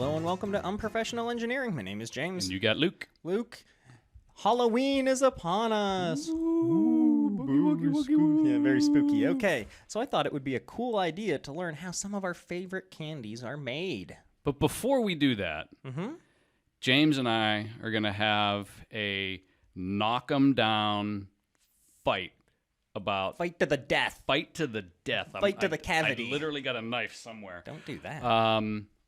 Hello and welcome to Unprofessional Engineering. My name is James. And you got Luke. Luke, Halloween is upon us. Yeah, very spooky. Okay, so I thought it would be a cool idea to learn how some of our favorite candies are made. But before we do that, James and I are going to have a knock 'em down fight about... Fight to the death. Fight to the death. Fight to the cavity. I literally got a knife somewhere. Don't do that.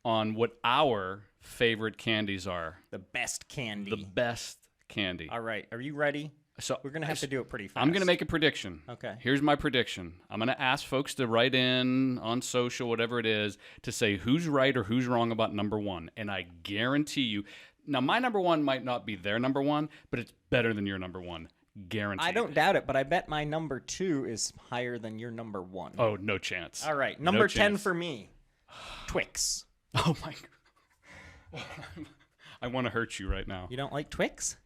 On what our favorite candies are. The best candy. The best candy. All right, are you ready? So We're going to have to do it pretty fast. I'm going to make a prediction. Okay. Here's my prediction. I'm going to ask folks to write in on social, whatever it is, to say who's right or who's wrong about number one. And I guarantee you, now my number one might not be their number one, but it's better than your number one. Guaranteed. I don't doubt it, but I bet my number 2 is higher than your number 1. Oh, no chance. All right, number 10 chance. for me. Twix. Oh, my God. I want to hurt you right now. You don't like Twix?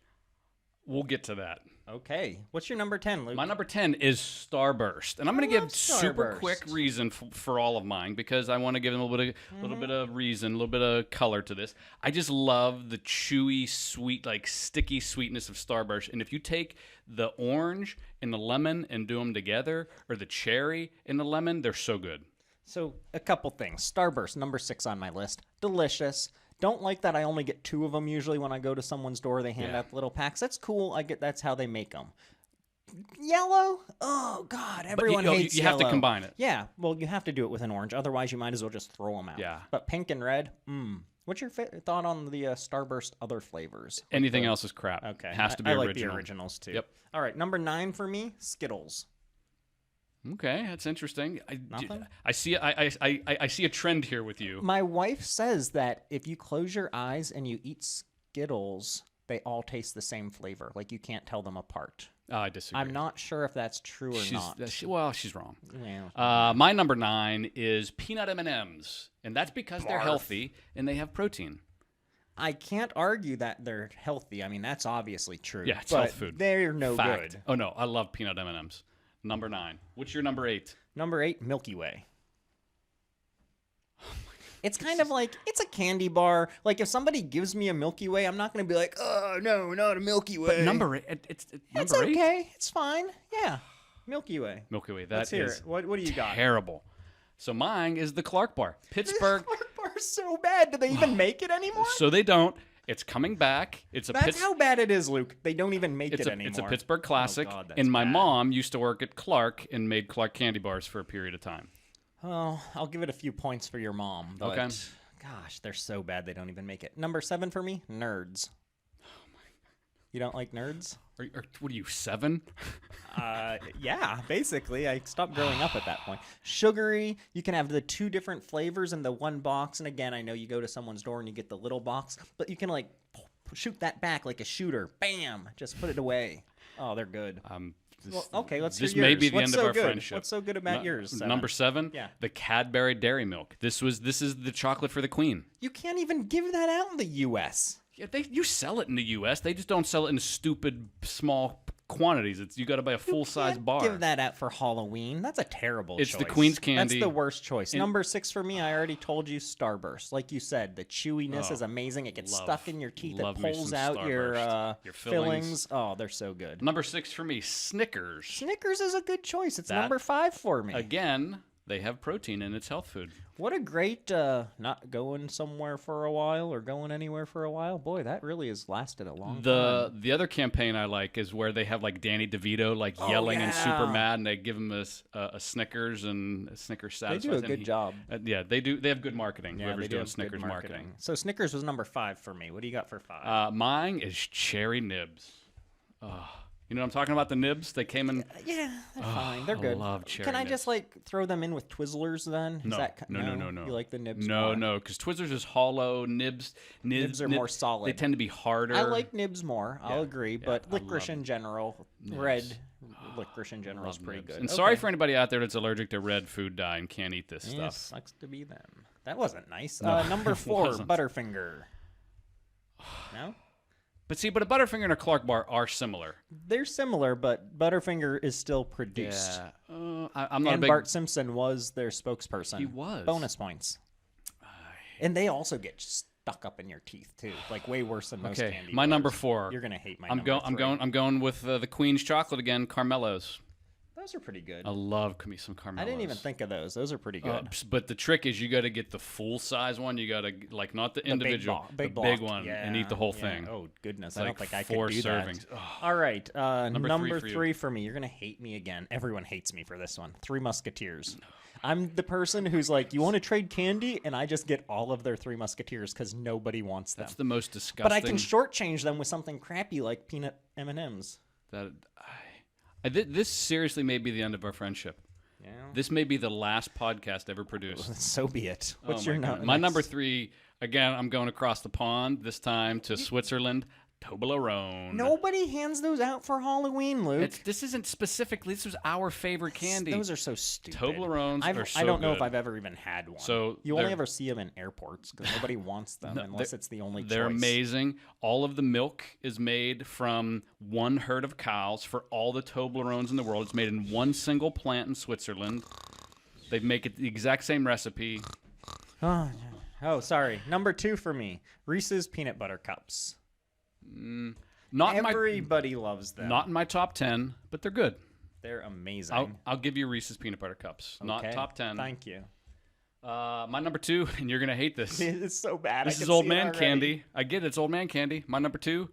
We'll get to that. Okay. What's your number 10, Luke? My number 10 is Starburst. And I'm going to give super Starburst. quick reason for all of mine because I want to give them a little bit of reason, a little bit of color to this. I just love the chewy, sweet, like sticky sweetness of Starburst. And if you take the orange and the lemon and do them together, or the cherry and the lemon, they're so good. So, a couple things. Starburst, number 6 on my list. Delicious. Don't like that I only get 2 of them usually when I go to someone's door. They hand out the little packs. That's cool. I get that's how they make them. Yellow? Oh, God. Everyone hates you yellow. have to combine it. Yeah. Well, you have to do it with an orange. Otherwise, you might as well just throw them out. Yeah. But pink and red? What's your thought on the Starburst other flavors? Anything else is crap. Okay. Has to be I original. like the originals, too. Yep. All right. Number 9 for me, Skittles. Okay, that's interesting. Nothing? I see a trend here with you. My wife says that if you close your eyes and you eat Skittles, they all taste the same flavor. Like you can't tell them apart. Oh, I disagree. I'm not sure if that's true or not. She's wrong. Yeah. My number 9 is peanut M&Ms, and that's because they're Barf. healthy and they have protein. I can't argue that they're healthy. I mean, that's obviously true. Yeah, it's but health food. They're no Fact. good. Oh no, I love peanut M&Ms. Number 9. What's your number 8? Number 8, Milky Way. It's kind of like, it's a candy bar. Like, if somebody gives me a Milky Way, I'm not going to be like, oh, no, not a Milky Way. But number 8, it's It's number 8? okay. It's fine. Yeah. Milky Way. Milky Way, Let's hear it. What do you got? Terrible. So mine is the Clark bar. Pittsburgh. Clark bar is so bad. Do they even make it anymore? So they don't. It's coming back. That's how bad it is, Luke. They don't even make it anymore. It's a Pittsburgh classic. Oh, God, that's and my bad. mom used to work at Clark and made Clark candy bars for a period of time. Oh, I'll give it a few points for your mom. But Okay. Gosh, they're so bad they don't even make it. Number 7 for me, Nerds. You don't like Nerds? What are you, 7? Yeah, basically. I stopped growing up at that point. Sugary. You can have the 2 different flavors in the one box. And again, I know you go to someone's door and you get the little box, but you can like shoot that back like a shooter. Bam! Just put it away. Oh, they're good. Well, okay, let's hear This yours. may be the What's end so of our good? friendship. What's so good about yours? 7? Number 7? Yeah. The Cadbury Dairy Milk. This is the chocolate for the queen. You can't even give that out in the U.S. Yeah, you sell it in the U.S. They just don't sell it in stupid small quantities. You got to buy a full-size bar. Give that out for Halloween. That's a terrible choice. It's the Queen's candy. That's the worst choice. Number 6 for me, I already told you, Starburst. Like you said, the chewiness is amazing. It gets stuck in your teeth. It pulls out your fillings. Oh, they're so good. Number 6 for me, Snickers. Snickers is a good choice. It's number 5 for me. Again, they have protein and it's health food. What a great not going somewhere for a while or going anywhere for a while. Boy, that really has lasted a long time. The other campaign I like is where they have like Danny DeVito like yelling and super mad, and they give him a Snickers and a Snickers satisfies They do a him. good job. Yeah, they do. They have good marketing. Yeah, Whoever's they do doing have Snickers good marketing. So Snickers was number 5 for me. What do you got for 5? Mine is cherry nibs. You know what I'm talking about? The nibs. They came in. Yeah, they're fine. They're good. I love cherry Can I nibs. just like throw them in with Twizzlers then? No, no. You like the nibs? No, more? no, because Twizzlers is hollow. Nibs are more solid. They tend to be harder. I like nibs more. I'll agree, but I licorice love in general, red licorice in general is pretty nibs. good. And sorry for anybody out there that's allergic to red food dye and can't eat this Yeah, stuff. sucks to be them. That wasn't nice. Number 4, wasn't. Butterfinger. No? But see, a Butterfinger and a Clark bar are similar. They're similar, but Butterfinger is still produced. Yeah. I'm not a And big... Bart Simpson was their spokesperson. He was. Bonus points. And they also get stuck up in your teeth too, like way worse than most candy my bars. number 4. You're gonna hate my I'm number 3. I'm going with the Queen's chocolate again, Carmelos. Those are pretty good. I love me some Carmelos. I didn't even think of those. Those are pretty good. But the trick is you got to get the full size one. You got to like not the individual, big one, yeah, and eat the whole yeah. thing. Oh goodness, It's I don't like think I 4 could do servings. that. All right, number 3 3 for me. You're gonna hate me again. Everyone hates me for this one. 3 Musketeers. I'm the person who's like, you want to trade candy, and I just get all of their 3 Musketeers because nobody wants them. That's the most disgusting. But I can shortchange them with something crappy like peanut M&Ms. This seriously may be the end of our friendship. Yeah. This may be the last podcast ever produced. So be it. What's your number? My number 3. Again, I'm going across the pond. This time to Switzerland. Toblerone. Nobody hands those out for Halloween, Luke. This isn't specifically. This was our favorite candy. Those are so stupid. Toblerones are so I don't know good. if I've ever even had one. So you only ever see them in airports because nobody wants them unless it's the only choice. They're amazing. All of the milk is made from one herd of cows for all the Toblerones in the world. It's made in one single plant in Switzerland. They make it the exact same recipe. Oh, sorry. Number 2 for me. Reese's peanut butter cups. Everybody loves them. Not in my top 10, but they're good. They're amazing. I'll give you Reese's peanut butter cups. Okay. Not top 10. Thank you. My number 2, and you're gonna hate this. It's so bad. This is old man candy. I get it. It's old man candy. My number 2,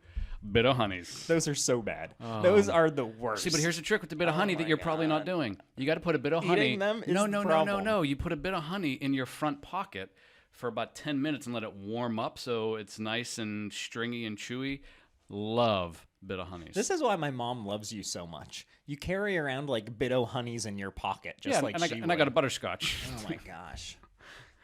Bit of Honeys. Those are so bad. Those are the worst. See, but here's the trick with the bit of honey that you're probably not doing. You got to put a bit of honey. Eating them is no, the problem. no. You put a bit of honey in your front pocket for about 10 minutes and let it warm up so it's nice and stringy and chewy. Love Bit of Honeys. This is why my mom loves you so much. You carry around like Bit of Honeys in your pocket, just like she and I got a butterscotch. Oh my gosh,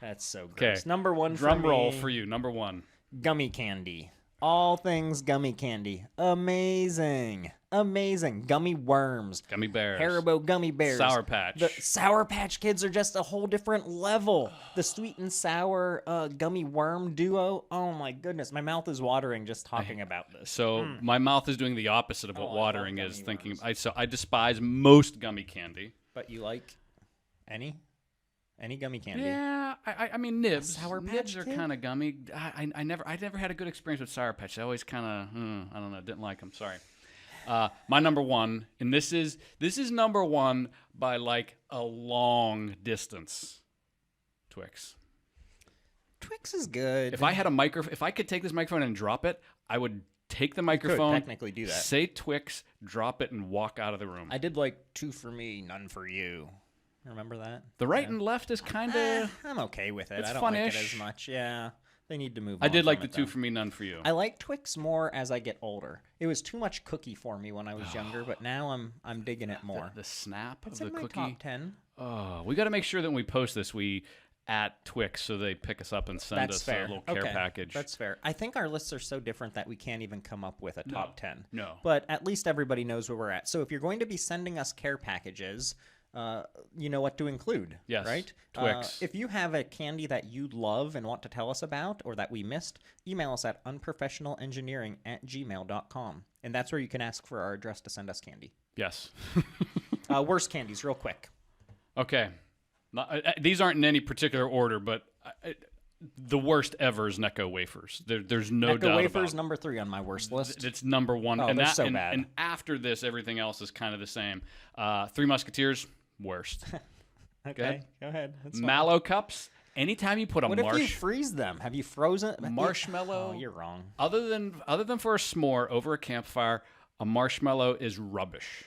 that's so gross. Okay, Number 1 for drum me, roll for you. Number 1, Gummy Candy. All things gummy candy. Amazing. Gummy worms. Gummy bears. Haribo gummy bears. Sour Patch. The Sour Patch Kids are just a whole different level. The sweet and sour gummy worm duo. Oh my goodness. My mouth is watering just talking about this. So my mouth is doing the opposite of what I love watering gummy is. Thinking. worms. I despise most gummy candy. But you like any gummy candy? Yeah, I mean nibs. Sour Patch Nibs are Kid? kind of gummy. I never had a good experience with Sour Patch. I always kind of I don't know, didn't like them. Sorry. My number 1, and this is number 1 by like a long distance. Twix. Twix is good. If I could take this microphone and drop it, I would take the microphone. technically do that. Say Twix, drop it, and walk out of the room. I did like 2 for me, none for you. Remember that? The right and left is kind of. I'm okay with it. It's I don't like it fun-ish. as much. Yeah, they need to move. I did on like from the it, 2 though. for me, none for you. I like Twix more as I get older. It was too much cookie for me when I was younger, but now I'm digging it more. The snap It's of in the my cookie. top 10. Oh, we got to make sure that when we post this, we at Twix so they pick us up and send That's us fair. a little care Okay, package. That's fair. I think our lists are so different that we can't even come up with a top 10. No. But at least everybody knows where we're at. So if you're going to be sending us care packages, you know what to include. Yes, Right? Twix. If you have a candy that you love and want to tell us about or that we missed, email us at unprofessionalengineering@gmail.com. And that's where you can ask for our address to send us candy. Yes. Worst candies, real quick. Okay. These aren't in any particular order, but the worst ever is Necco wafers. There's no Necco doubt wafers, about number 3 on my worst list. It's number 1. Oh, and they're so bad. And after this, everything else is kind of the same. 3 Musketeers, worst. Okay, go ahead. That's fine. Mallow cups. Anytime you put a What if you freeze them? Have you frozen marshmallow? Oh, you're wrong. Other than for a s'more over a campfire, a marshmallow is rubbish.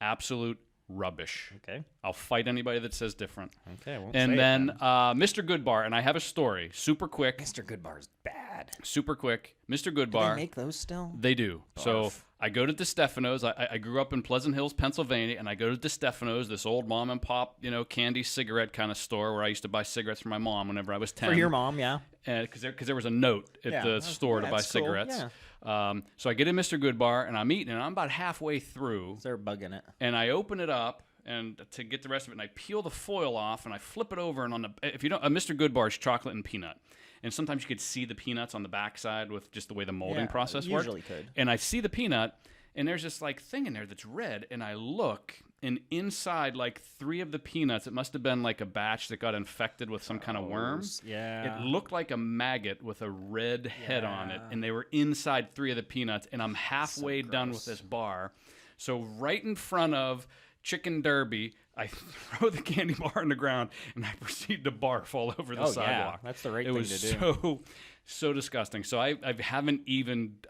Absolute rubbish. Okay. I'll fight anybody that says different. Okay. And then Mr. Goodbar, and I have a story, super quick. Mr. Goodbar's bad. Super quick. Mr. Do Goodbar. they make those still? They do. So Barf. I go to DeStefano's. I grew up in Pleasant Hills, Pennsylvania, and I go to DeStefano's, this old mom and pop, candy cigarette kind of store where I used to buy cigarettes for my mom whenever I was 10. For your mom, yeah. Because there was a note at the store to buy that's cool, cigarettes. yeah. So I get in Mr. Goodbar, and I'm eating, and I'm about halfway through, They're bugging it. and I open it up and to get the rest of it, and I peel the foil off, and I flip it over, and if you don't, Mr. Goodbar's chocolate and peanut. And sometimes you could see the peanuts on the backside with just the way the molding process worked. Usually could. And I see the peanut, and there's this like thing in there that's red, and I look, and inside like 3 of the peanuts, it must have been like a batch that got infected with some kind of worm. Yeah. It looked like a maggot with a red head on it, and they were inside 3 of the peanuts, and I'm halfway done with this bar. So right in front of Chicken Derby, I throw the candy bar on the ground, and I proceed to barf all over the sidewalk. Yeah. That's the right it thing was to do. so disgusting. So I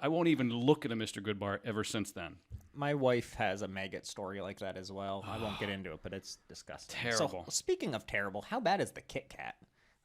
won't even look at a Mr. Goodbar ever since then. My wife has a maggot story like that as well. I won't get into it, but it's disgusting. Terrible. So, speaking of terrible, how bad is the Kit Kat?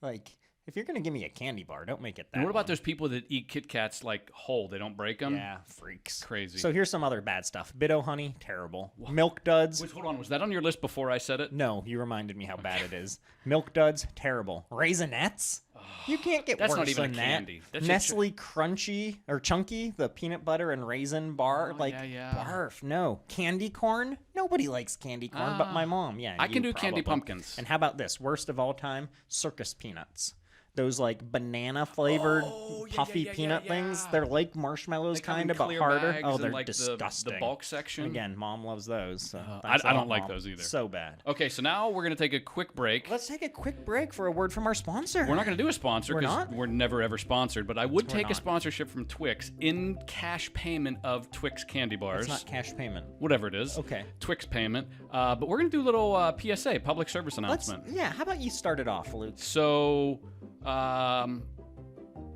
Like, if you're going to give me a candy bar, don't make it that And what about one. those people that eat Kit Kats like whole? They don't break them? Yeah, freaks. Crazy. So here's some other bad stuff. Bit-O Honey, terrible. Milk Duds. Wait, hold on. Was that on your list before I said it? No, you reminded me how bad it is. Milk Duds, terrible. Raisinets? You can't get That's worse not even than a that. candy. That's Nestle Crunchy or Chunky, the peanut butter and raisin bar. yeah. Barf. No. Candy corn? Nobody likes candy corn, but my mom. Yeah, I can you do candy probably. pumpkins. And how about this? Worst of all time, circus peanuts. Those like banana flavored puffy peanut things. They're like marshmallows They come in kind of, but clear harder. bags Oh, in, they're like, disgusting. The bulk section. Again, mom loves those. So I thanks a don't lot, like Mom. those either. So bad. Okay, so now we're going to take a quick break. Let's take a quick break for a word from our sponsor. We're not going to do a sponsor We're because not? we're never ever sponsored, but I would take a not. sponsorship from Twix in cash payment of Twix candy bars. It's not cash payment. Whatever it is. Okay. Twix payment. But we're going to do a little PSA, public service announcement. How about you start it off, Luke? So,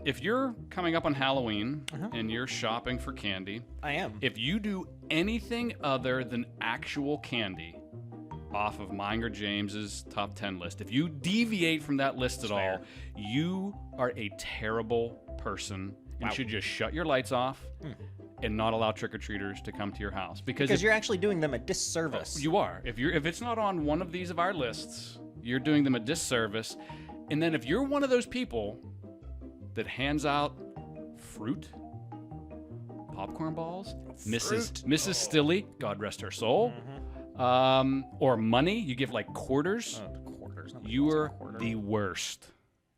if you're coming up on Halloween Uh-huh. and you're shopping for candy, I am. if you do anything other than actual candy off of mine or James's top 10 list, if you deviate from that list at all, fair. you are a terrible person and Wow. should just shut your lights off and not allow trick-or-treaters to come to your house. Because if you're actually doing them a disservice. you are. If it's not on one of these of our lists, you're doing them a disservice. And then if you're one of those people that hands out fruit, popcorn balls, Mrs. Stilly, God rest her soul, or money, you give like quarters, Quarters. Nobody you wants a are quarter. the worst.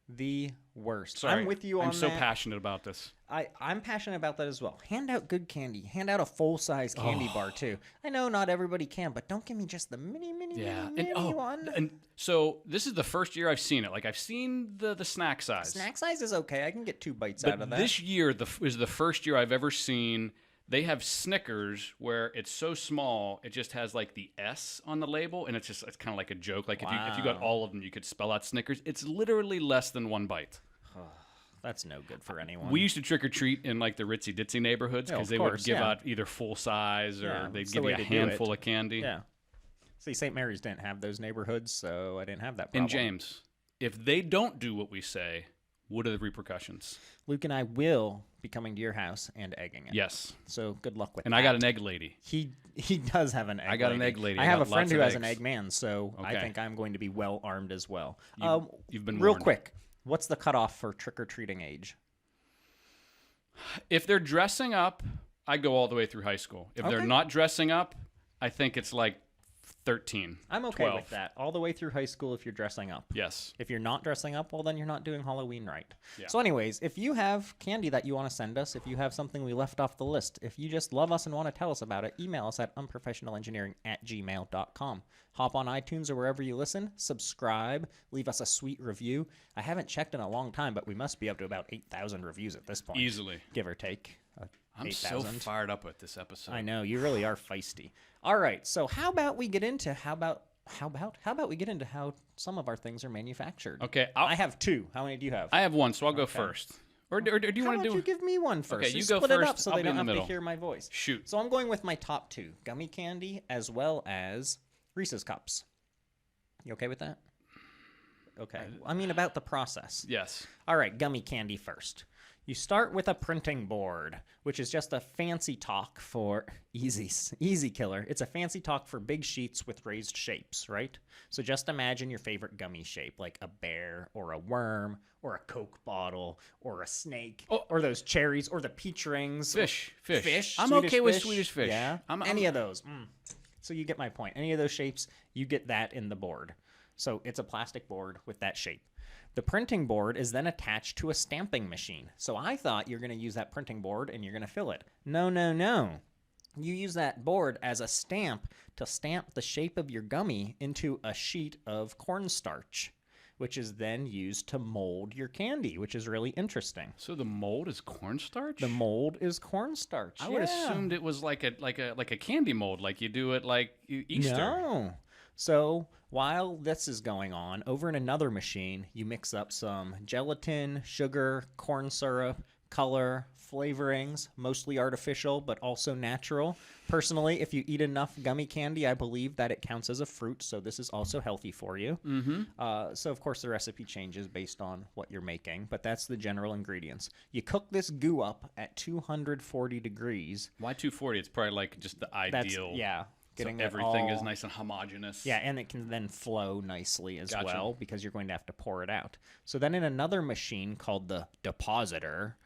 The worst. Sorry, I'm with you on I'm so that. passionate about this. I'm passionate about that as well. Hand out good candy. Hand out a full-size candy bar, too. I know not everybody can, but don't give me just the mini one. And so this is the first year I've seen it. Like I've seen the snack size. Snack size is okay. I can get 2 bites But out of that. this year is the first year I've ever seen they have Snickers where it's so small it just has like the S on the label, and it's kind of like a joke. Like if you got all of them, you could spell out Snickers. It's literally less than 1 bite. That's no good for anyone. We used to trick or treat in like the ritzy ditzy neighborhoods Yeah, because of they course, would give yeah. out either full size or Yeah, they'd it's the give you way a to do handful it. of candy. Yeah. See, St. Mary's didn't have those neighborhoods, so I didn't have that problem. And James, if they don't do what we say, what are the repercussions? Luke and I will be coming to your house and egging it. Yes. So good luck with And that. I got an egg lady. He does have an egg I got an egg lady. I I have a got friend lots who of has an eggs. egg man, so I Okay. think I'm going to be well armed as well. You've been real warned. quick. What's the cutoff for trick-or-treating age? If they're dressing up, I go all the way through high school. If they're Okay. not dressing up, I think it's like 13. I'm okay 12. with that. All the way through high school if you're dressing up. Yes. If you're not dressing up, well, then you're not doing Halloween right. Yeah. So anyways, if you have candy that you want to send us, if you have something we left off the list, if you just love us and want to tell us about it, email us at unprofessionalengineering@gmail.com. Hop on iTunes or wherever you listen, subscribe, leave us a sweet review. I haven't checked in a long time, but we must be up to about 8,000 reviews at this point. Easily. Give or take. I'm so 8,000. fired up with this episode. I know, you really are feisty. All right, so how about we get into how we get into how some of our things are manufactured? Okay, I have 2. How many do you have? I have one, so I'll go first. Or do you How want to about do? you give me one first? Okay, you Just go split it up first, so I'll they be in don't the have to middle. hear my voice. Shoot. So I'm going with my top 2: Gummy Candy as well as Reese's Cups. You okay with that? Okay. I mean about the process. Yes. All right, Gummy Candy first. You start with a printing board, which is just a fancy talk for easy killer. It's a fancy talk for big sheets with raised shapes, right? So just imagine your favorite gummy shape, like a bear or a worm or a Coke bottle or a snake or those cherries or the peach rings. Fish. I'm Swedish okay with fish. Swedish fish. Yeah, I'm any of those. So you get my point. Any of those shapes, you get that in the board. So it's a plastic board with that shape. The printing board is then attached to a stamping machine. So I thought you're going to use that printing board and you're going to fill it. No. You use that board as a stamp to stamp the shape of your gummy into a sheet of cornstarch, which is then used to mold your candy, which is really interesting. So the mold is cornstarch? The mold is cornstarch. I would assumed it was like a candy mold, like you do it like Easter. No. So while this is going on, over in another machine, you mix up some gelatin, sugar, corn syrup, color, flavorings, mostly artificial, but also natural. Personally, if you eat enough gummy candy, I believe that it counts as a fruit, so this is also healthy for you. So, of course, the recipe changes based on what you're making, but that's the general ingredients. You cook this goo up at 240 degrees. Why 240? It's probably like just the ideal. Yeah. Getting so everything is nice and homogeneous. Yeah, and it can then flow nicely as well because you're going to have to pour it out. So then in another machine called the depositor,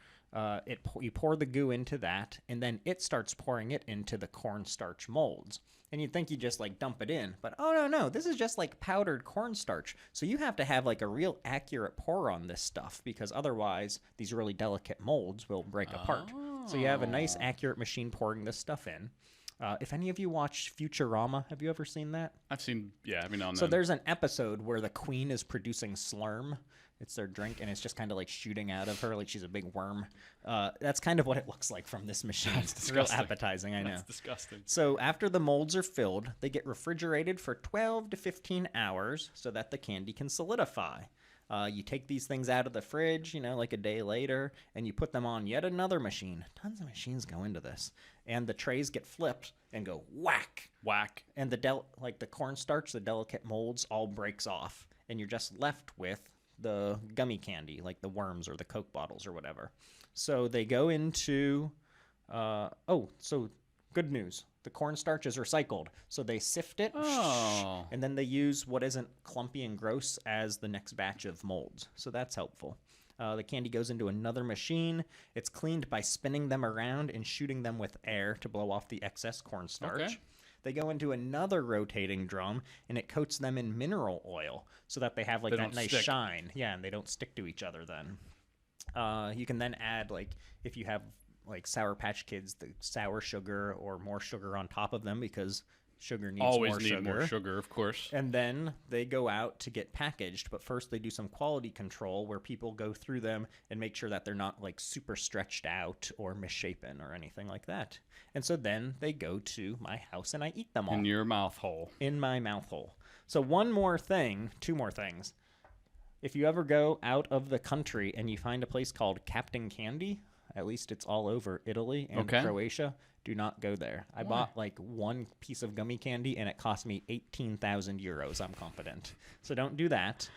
you pour the goo into that, and then it starts pouring it into the cornstarch molds. And you'd think you just like dump it in, but oh no, this is just like powdered cornstarch. So you have to have like a real accurate pour on this stuff because otherwise these really delicate molds will break apart. So you have a nice accurate machine pouring this stuff in. If any of you watch Futurama, have you ever seen that? I've seen, every now and then. So there's an episode where the queen is producing slurm. It's their drink, and it's just kind of like shooting out of her like she's a big worm. That's kind of what it looks like from this machine. It's real appetizing, I know. That's disgusting. So after the molds are filled, they get refrigerated for 12 to 15 hours so that the candy can solidify. You take these things out of the fridge, like a day later, and you put them on yet another machine. Tons of machines go into this. And the trays get flipped and go whack. Whack. And the cornstarch, the delicate molds, all breaks off. And you're just left with the gummy candy, like the worms or the Coke bottles or whatever. So they go into... so good news. The cornstarch is recycled. So they sift it, and then they use what isn't clumpy and gross as the next batch of molds. So that's helpful. The candy goes into another machine. It's cleaned by spinning them around and shooting them with air to blow off the excess cornstarch. Okay. They go into another rotating drum, and it coats them in mineral oil so that they have like that nice shine. Yeah, and they don't stick to each other then. You can then add, like, if you have like Sour Patch Kids, the sour sugar or more sugar on top of them because sugar needs Always more need sugar. more sugar, of course. And then they go out to get packaged, but first they do some quality control where people go through them and make sure that they're not like super stretched out or misshapen or anything like that. And so then they go to my house and I eat them all. In your mouth hole. In my mouth hole. So two more things. If you ever go out of the country and you find a place called Captain Candy, at least it's all over Italy and Croatia, do not go there. I bought like one piece of gummy candy and it cost me 18,000 euros. I'm confident. So don't do that.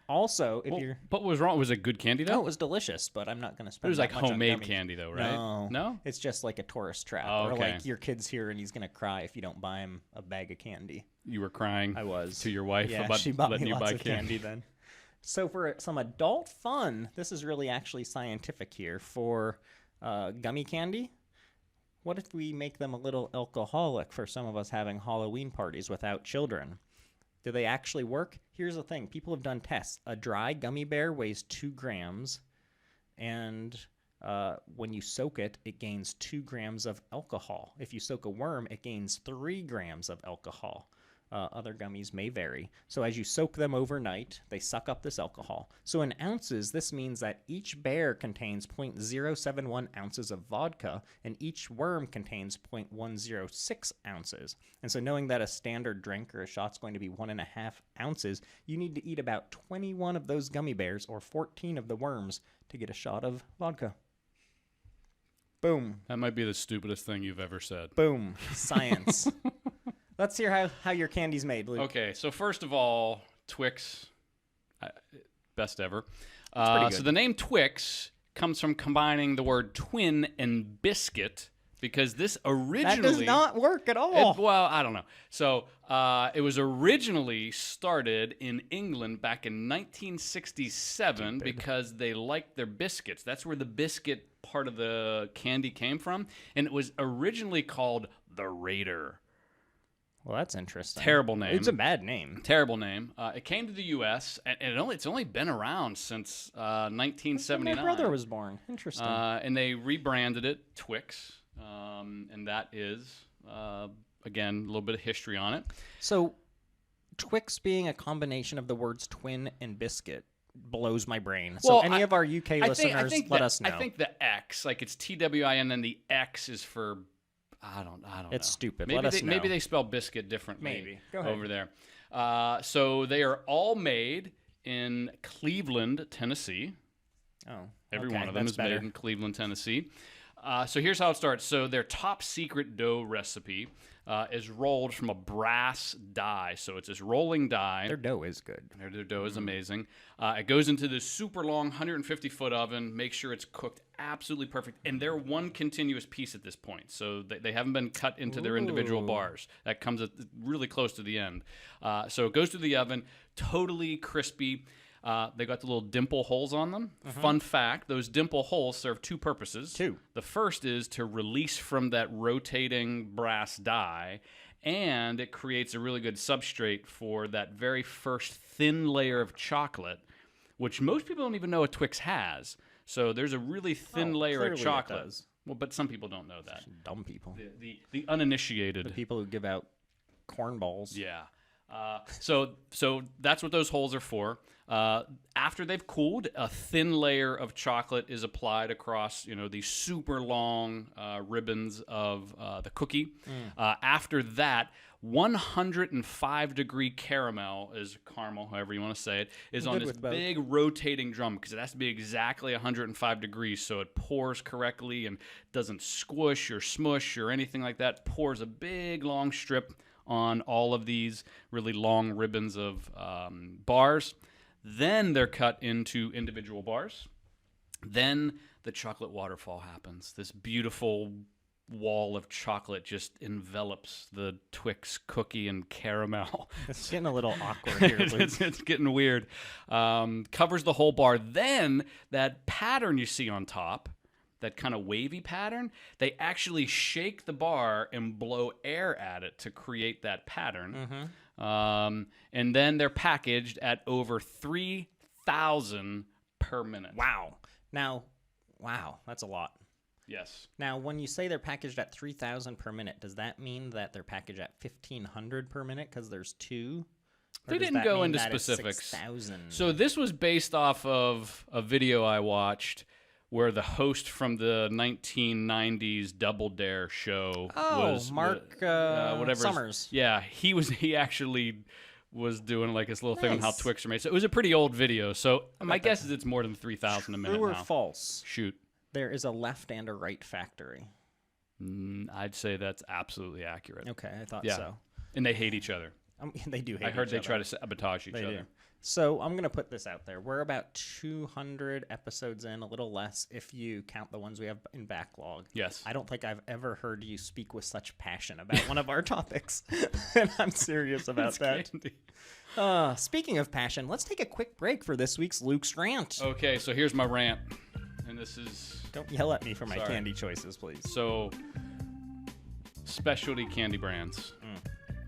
Also, What was wrong? Was it good candy, though? No, it was delicious, but I'm not going to spend It was like much on homemade gummy. candy, though, right? No? It's just like a tourist trap. Oh, okay. Or like your kid's here and he's going to cry if you don't buy him a bag of candy. You were crying I was. to your wife Yeah, about she bought letting me you lots buy of candy then. So for some adult fun, this is really actually scientific here. For gummy candy, what if we make them a little alcoholic for some of us having Halloween parties without children? Do they actually work? Here's the thing. People have done tests. A dry gummy bear weighs 2 grams, and when you soak it, it gains 2 grams of alcohol. If you soak a worm, it gains 3 grams of alcohol. Other gummies may vary. So as you soak them overnight, they suck up this alcohol. So in ounces, this means that each bear contains 0.071 ounces of vodka, and each worm contains 0.106 ounces. And so knowing that a standard drink or a shot's going to be 1.5 ounces, you need to eat about 21 of those gummy bears or 14 of the worms to get a shot of vodka. Boom. That might be the stupidest thing you've ever said. Boom. Science. Let's hear how your candy's made, Luke. Okay, so first of all, Twix, best ever. Pretty good. So the name Twix comes from combining the word twin and biscuit, because this originally... That does not work at all. Well, I don't know. So it was originally started in England back in 1967 because they liked their biscuits. That's where the biscuit part of the candy came from. And it was originally called the Raider. Well, that's interesting. Terrible name. It's a bad name. Terrible name. It came to the U.S., and it's only been around since 1979. My brother was born. Interesting. And they rebranded it Twix. and that is, again, a little bit of history on it. So, Twix being a combination of the words twin and biscuit blows my brain. So, any of our UK listeners, let us know. I think the X, like it's TWIN, and the X is for, I don't know. It's stupid. Maybe let us know. Maybe they spell biscuit differently. Maybe. Go ahead. Over there. So they are all made in Cleveland, Tennessee. Oh, every okay, one of them is made in Cleveland, Tennessee. So here's how it starts. So their top secret dough recipe is rolled from a brass die. So it's this rolling die. Their dough is good. Their dough is amazing. It goes into this super long 150-foot oven. Make sure it's cooked absolutely perfect. And they're one continuous piece at this point. So they haven't been cut into their individual bars. That comes at really close to the end. So it goes through the oven, totally crispy. They got the little dimple holes on them. Fun fact, those dimple holes serve two purposes. The first is to release from that rotating brass die, and it creates a really good substrate for that very first thin layer of chocolate, which most people don't even know a Twix has. So there's a really thin layer of chocolate. Well, but some people don't know that. Dumb people. The uninitiated. The people who give out corn balls. Yeah. So that's what those holes are for. After they've cooled, a thin layer of chocolate is applied across, these super long ribbons of the cookie. After that, 105-degree caramel is caramel, however you want to say it, is on this big rotating drum because it has to be exactly 105 degrees so it pours correctly and doesn't squish or smush or anything like that. Pours a big long strip on all of these really long ribbons of bars. Then they're cut into individual bars. Then the chocolate waterfall happens. This beautiful wall of chocolate just envelops the Twix cookie and caramel. It's getting a little awkward here, Luke. It's getting weird. Covers the whole bar. Then that pattern you see on top, that kind of wavy pattern, they actually shake the bar and blow air at it to create that pattern. And then they're packaged at over 3,000 per minute. Wow. Wow, that's a lot. Yes. Now, when you say they're packaged at 3,000 per minute, does that mean that they're packaged at 1,500 per minute because there's two? They didn't go into specifics. 6,000? So this was based off of a video I watched where the host from the 1990s Double Dare show was Mark Summers. Yeah, he actually was doing like this little thing on how Twix are made. So it was a pretty old video. So my guess is it's more than 3,000 a minute. True or now. false? Shoot. There is a left and a right factory. I'd say that's absolutely accurate. Okay, I thought Yeah. so. And they hate each other. They do hate each other. I heard they try to sabotage each other. Do. So I'm going to put this out there. We're about 200 episodes in, a little less if you count the ones we have in backlog. Yes. I don't think I've ever heard you speak with such passion about one of our topics. And I'm serious about that. Speaking of passion, let's take a quick break for this week's Luke's Rant. Okay, so here's my rant. And this is... Don't yell at me for my candy choices, please. So, specialty candy brands.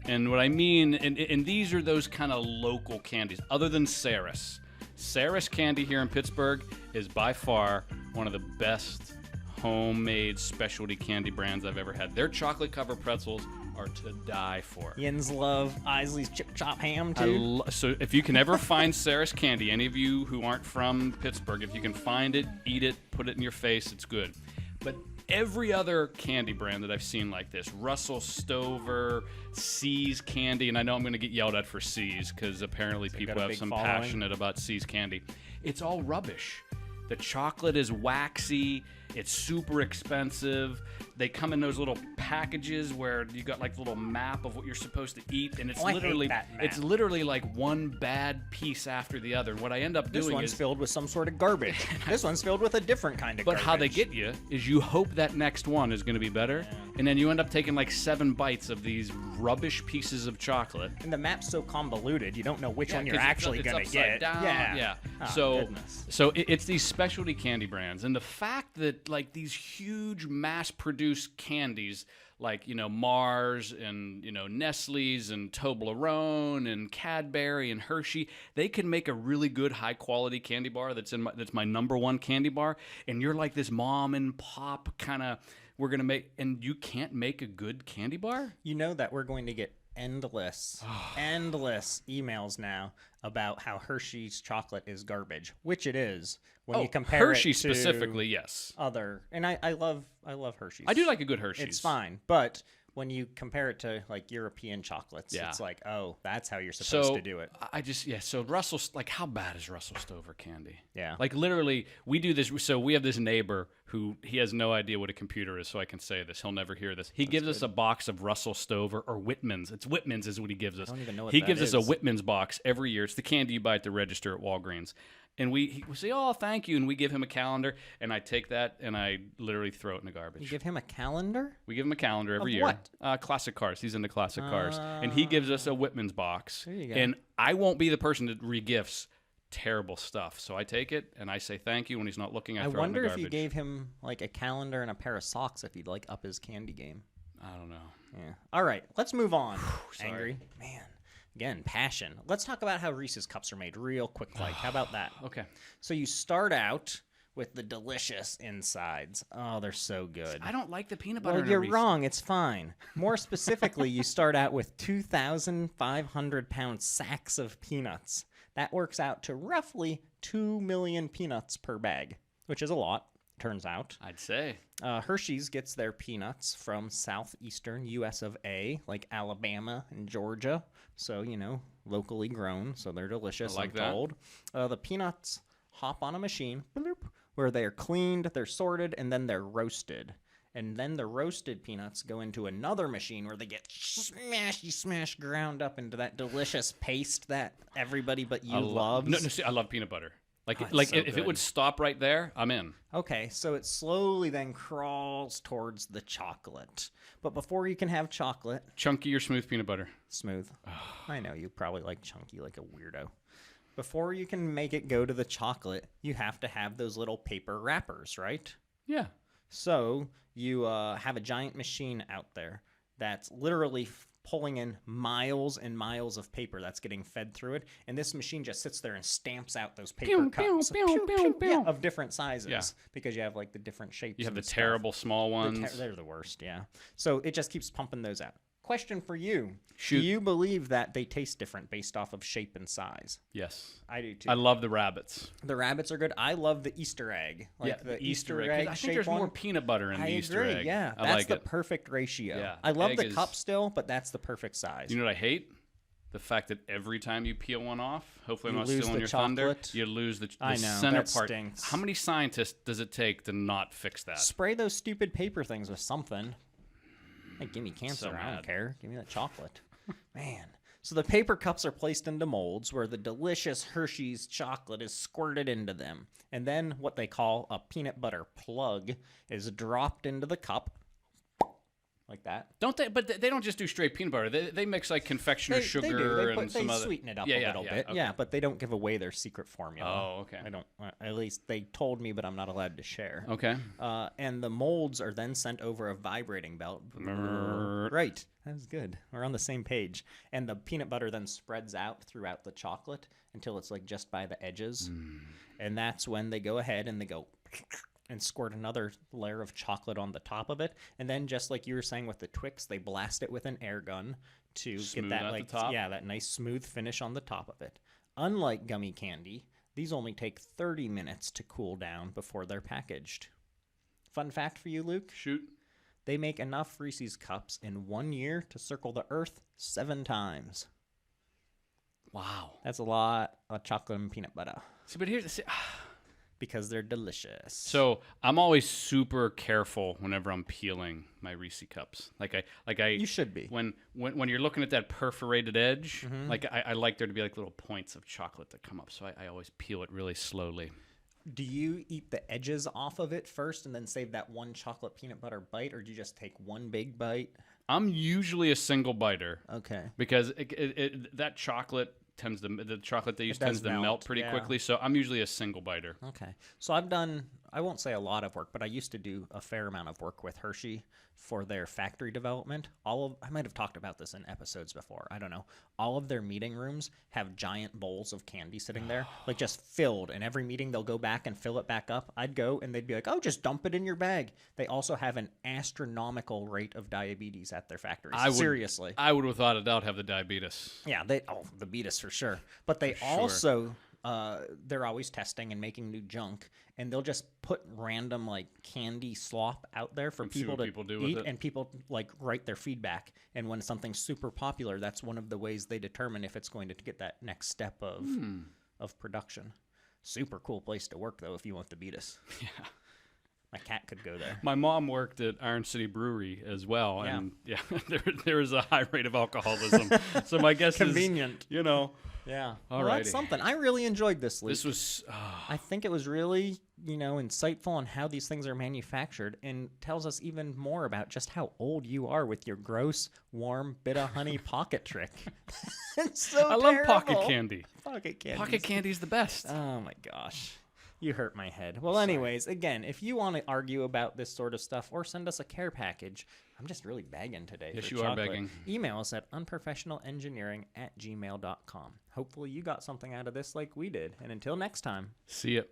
And what I mean, and these are those kind of local candies, other than Saris. Saris candy here in Pittsburgh is by far one of the best homemade specialty candy brands I've ever had. Their chocolate-covered pretzels are to die for. Yins love Isley's Chip Chop Ham, too. So if you can ever find Saris candy, any of you who aren't from Pittsburgh, if you can find it, eat it, put it in your face, it's good. But every other candy brand that I've seen like this, Russell Stover, See's Candy, and I know I'm going to get yelled at for See's because apparently people have some passionate about See's Candy. It's all rubbish. The chocolate is waxy. It's super expensive. They come in those little packages where you got like a little map of what you're supposed to eat, and it's literally like one bad piece after the other. And what I end up doing is this one's filled with some sort of garbage. This one's filled with a different kind of garbage. But how they get you is you hope that next one is going to be better, and then you end up taking like 7 bites of these rubbish pieces of chocolate. And the map's so convoluted, you don't know which one you're actually going to get. Down. Yeah. Oh, so it's these specialty candy brands, and the fact that like these huge mass-produced candies like, Mars and, Nestle's and Toblerone and Cadbury and Hershey, they can make a really good high-quality candy bar that's my number one candy bar, and you're like this mom and pop kind of we're gonna make, and you can't make a good candy bar. You know that we're going to get endless emails now about how Hershey's chocolate is garbage, which it is when you compare Hershey it to specifically, yes. other. And I love Hershey's. I do like a good Hershey's. It's fine, but when you compare it to like European chocolates, Yeah. it's like, oh, that's how you're supposed to do it. So Russell's, like, how bad is Russell Stover candy? Yeah. Like, literally, we do this. So we have this neighbor who, he has no idea what a computer is, so I can say this. He'll never hear this. He gives us a box of Russell Stover or Whitman's. It's Whitman's is what he gives us. I don't even know what he that gives us a is. Whitman's box every year. It's the candy you buy at the register at Walgreens. And we say, oh, thank you. And we give him a calendar. And I take that and I literally throw it in the garbage. You give him a calendar? We give him a calendar every Of year. what? Classic cars. He's into classic cars. And he gives us a Whitman's box. There you go. And I won't be the person that regifts terrible stuff. So I take it and I say thank you when he's not looking. I throw it in wonder the if garbage. you gave him like a calendar and a pair of socks if he'd like up his candy game. I don't know. Yeah. All right, let's move on. sorry. Angry. Man. Again, passion. Let's talk about how Reese's cups are made real quick. Like, how about that? Okay. So you start out with the delicious insides. Oh, they're so good. I don't like the peanut butter. Well, in a you're Reese. wrong. It's fine. More specifically, you start out with 2,500-pound sacks of peanuts. That works out to roughly 2 million peanuts per bag, which is a lot, turns out. I'd say. Hershey's gets their peanuts from southeastern US of A, like Alabama and Georgia. So, locally grown, so they're delicious, I like I'm told. The peanuts hop on a machine, bloop, where they are cleaned, they're sorted, and then they're roasted. And then the roasted peanuts go into another machine where they get smash ground up into that delicious paste that everybody but you loves. No, see, I love peanut butter. Like, it's like so if it good. would stop right there, I'm in. Okay, so it slowly then crawls towards the chocolate. But before you can have chocolate, Chunky or smooth peanut butter? smooth. I know you probably like chunky like a weirdo. Before you can make it go to the chocolate, you have to have those little paper wrappers, right? Yeah. So you have a giant machine out there that's literally pulling in miles and miles of paper that's getting fed through it, and this machine just sits there and stamps out those paper Pew, cups pew, pew, pew, pew. Yeah, of different sizes Yeah. because you have like the different shapes. You have and the stuff. terrible small ones. They're the worst, yeah. So it just keeps pumping those out. Question for you. Shoot. Do you believe that they taste different based off of shape and size? Yes. I do too. I love the rabbits. The rabbits are good. I love the Easter egg. Like the Easter egg 'Cause I think shape there's one. more peanut butter in I the Easter agree, egg. yeah. I That's like the it. perfect ratio. Yeah, I love egg the is- cup still, but that's the perfect size. You know what I hate? The fact that every time you peel one off, hopefully I'm You not lose stealing the your thunder, chocolate. you lose the I know, center that part. stinks. How many scientists does it take to not fix that? Spray those stupid paper things with something. Hey, give me cancer. I mad. don't care. Give me that chocolate. Man. So the paper cups are placed into molds where the delicious Hershey's chocolate is squirted into them. And then what they call a peanut butter plug is dropped into the cup. Like that. Don't they? But they don't just do straight peanut butter. They mix like confectioner's They sugar do. and They some other. sweeten it up Yeah, a yeah, little yeah, bit. okay. Yeah, but they don't give away their secret formula. Oh, okay. I don't. At least they told me, but I'm not allowed to share. Okay. And the molds are then sent over a vibrating belt. Right. That was good. We're on the same page. And the peanut butter then spreads out throughout the chocolate until it's like just by the edges. And that's when they go ahead and they go and squirt another layer of chocolate on the top of it. And then just like you were saying with the Twix, they blast it with an air gun to Smooth get that out the like top? that nice smooth finish on the top of it. Unlike gummy candy, these only take 30 minutes to cool down before they're packaged. Fun fact for you, Luke. Shoot. They make enough Reese's cups in 1 year to circle the Earth 7 times. Wow. That's a lot of chocolate and peanut butter See, but here's because they're delicious. so I'm always super careful whenever I'm peeling my Reese cups. Like I. You should be. When you're looking at that perforated edge, like I like there to be like little points of chocolate that come up. So I always peel it really slowly. Do you eat the edges off of it first and then save that one chocolate peanut butter bite, or do you just take one big bite? I'm usually a single biter Okay. because that chocolate the chocolate they use does tends to melt pretty yeah. quickly. So I'm usually a single biter. Okay. So I've done I won't say a lot of work, but I used to do a fair amount of work with Hershey for their factory development. I might have talked about this in episodes before. I don't know. All of their meeting rooms have giant bowls of candy sitting there, like just filled. And every meeting they'll go back and fill it back up. I'd go and they'd be like, "Oh, just dump it in your bag." They also have an astronomical rate of diabetes at their factories. Seriously. I would without a doubt have the diabetes. Yeah, the beatus for sure. But they also they're always testing and making new junk, and they'll just put random like candy slop out there for people to eat, and people like write their feedback. And when something's super popular, that's one of the ways they determine if it's going to get that next step of production. Super cool place to work though if you want the beatus. Yeah. My cat could go there. My mom worked at Iron City Brewery as well, and there is a high rate of alcoholism. So my guess convenient. is, you know. Yeah. All well, right. That's something. I really enjoyed this leak. This was. I think it was really, insightful on how these things are manufactured, and tells us even more about just how old you are with your gross, warm, bit of honey pocket trick. It's so I love pocket candy. Pocket candy. Pocket candy's the best. Oh my gosh. You hurt my head. Well, anyways, again, if you want to argue about this sort of stuff or send us a care package, I'm just really begging today. Yes, for you chocolate. are begging. Email us at unprofessionalengineering@gmail.com. Hopefully you got something out of this like we did. And until next time. See ya.